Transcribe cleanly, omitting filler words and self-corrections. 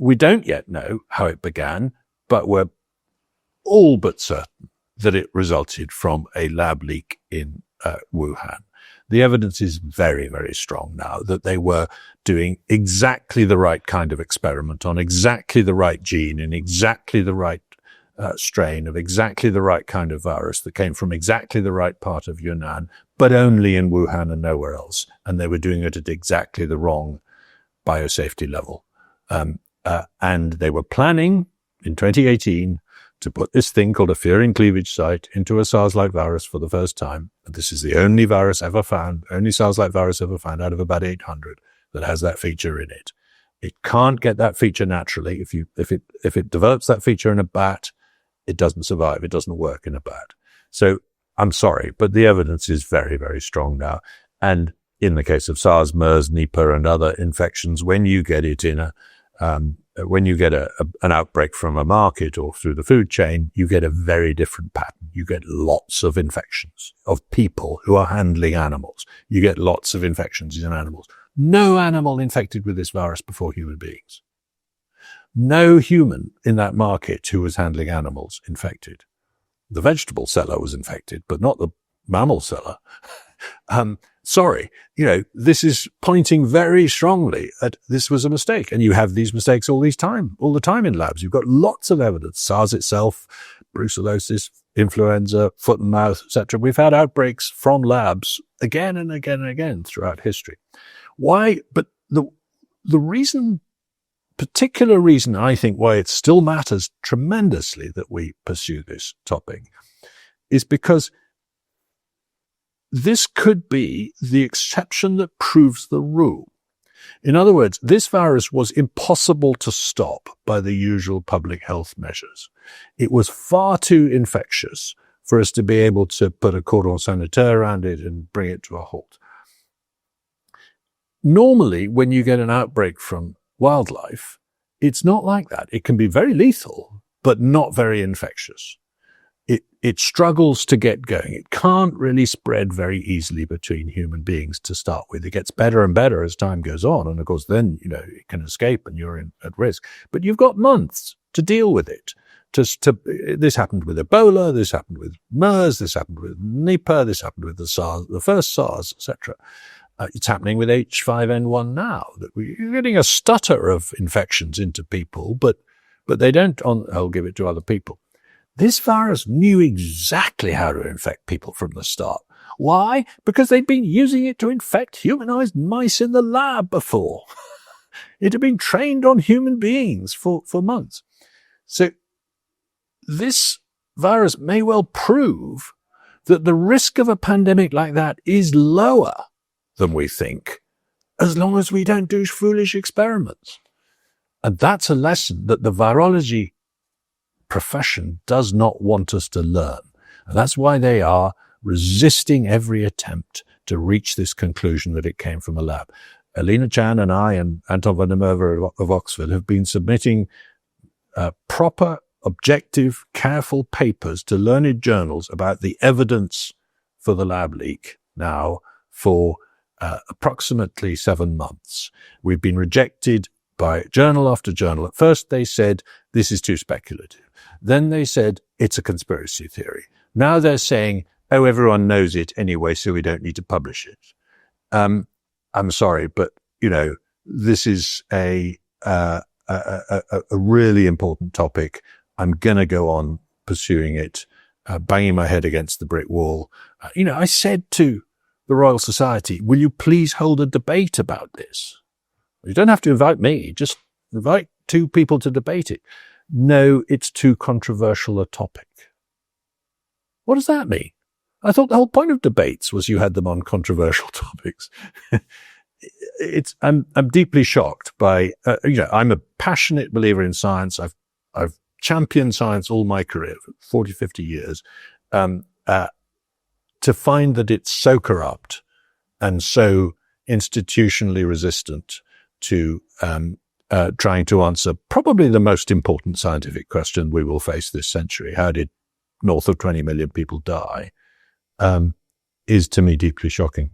We don't yet know how it began, but we're all but certain that it resulted from a lab leak in Wuhan. The evidence is very, very strong now that they were doing exactly the right kind of experiment on exactly the right gene in exactly the right strain of exactly the right kind of virus that came from exactly the right part of Yunnan, but only in Wuhan and nowhere else. And they were doing it at exactly the wrong biosafety level. And they were planning in 2018 to put this thing called a furin cleavage site into a SARS-like virus for the first time. And this is the only virus ever found, only SARS-like virus ever found out of about 800 that has that feature in it. It can't get that feature naturally. If it develops that feature in a bat, it doesn't survive. It doesn't work in a bat. So I'm sorry, but the evidence is very, very strong now. And in the case of SARS, MERS, Nipah, and other infections, when you get it in when you get an outbreak from a market or through the food chain, you get a very different pattern. You get lots of infections of people who are handling animals. You get lots of infections in animals. No animal infected with this virus before human beings. No human in that market who was handling animals infected. The vegetable seller was infected, but not the mammal seller. Sorry, this is pointing very strongly at this was a mistake. And you have these mistakes all the time in labs. You've got lots of evidence. SARS itself, brucellosis, influenza, foot and mouth, etc. We've had outbreaks from labs again and again and again throughout history. Why? But the particular reason I think why it still matters tremendously that we pursue this topic is because this could be the exception that proves the rule. In other words, this virus was impossible to stop by the usual public health measures. It was far too infectious for us to be able to put a cordon sanitaire around it and bring it to a halt. Normally, when you get an outbreak from wildlife, it's not like that. It can be very lethal, but not very infectious. It struggles to get going. It can't really spread very easily between human beings to start with. It gets better and better as time goes on. And of course, then, it can escape and you're at risk. But you've got months to deal with it. This happened with Ebola. This happened with MERS. This happened with Nipah. This happened with the first SARS, etc. It's happening with H5N1 now. That we're getting a stutter of infections into people, but they don't. I'll give it to other people. This virus knew exactly how to infect people from the start. Why? Because they'd been using it to infect humanized mice in the lab before. It had been trained on human beings for months. So this virus may well prove that the risk of a pandemic like that is lower than we think, as long as we don't do foolish experiments. And that's a lesson that the virology profession does not want us to learn. And that's why they are resisting every attempt to reach this conclusion that it came from a lab. Alina Chan and I and Anton van der Merwe of Oxford have been submitting proper, objective, careful papers to learned journals about the evidence for the lab leak now for approximately 7 months. We've been rejected by journal after journal. At first they said, this is too speculative. Then they said, it's a conspiracy theory. Now they're saying, oh, everyone knows it anyway, so we don't need to publish it. I'm sorry, but, this is a really important topic. I'm going to go on pursuing it, banging my head against the brick wall. I said to the Royal Society, will you please hold a debate about this? You don't have to invite me, just invite 2 people to debate it. No, it's too controversial a topic. What does that mean? I thought the whole point of debates was you had them on controversial topics. I'm deeply shocked by, I'm a passionate believer in science. I've championed science all my career, 40, 50 years. To find that it's so corrupt and so institutionally resistant to trying to answer probably the most important scientific question we will face this century. How did north of 20 million people die? Is to me deeply shocking.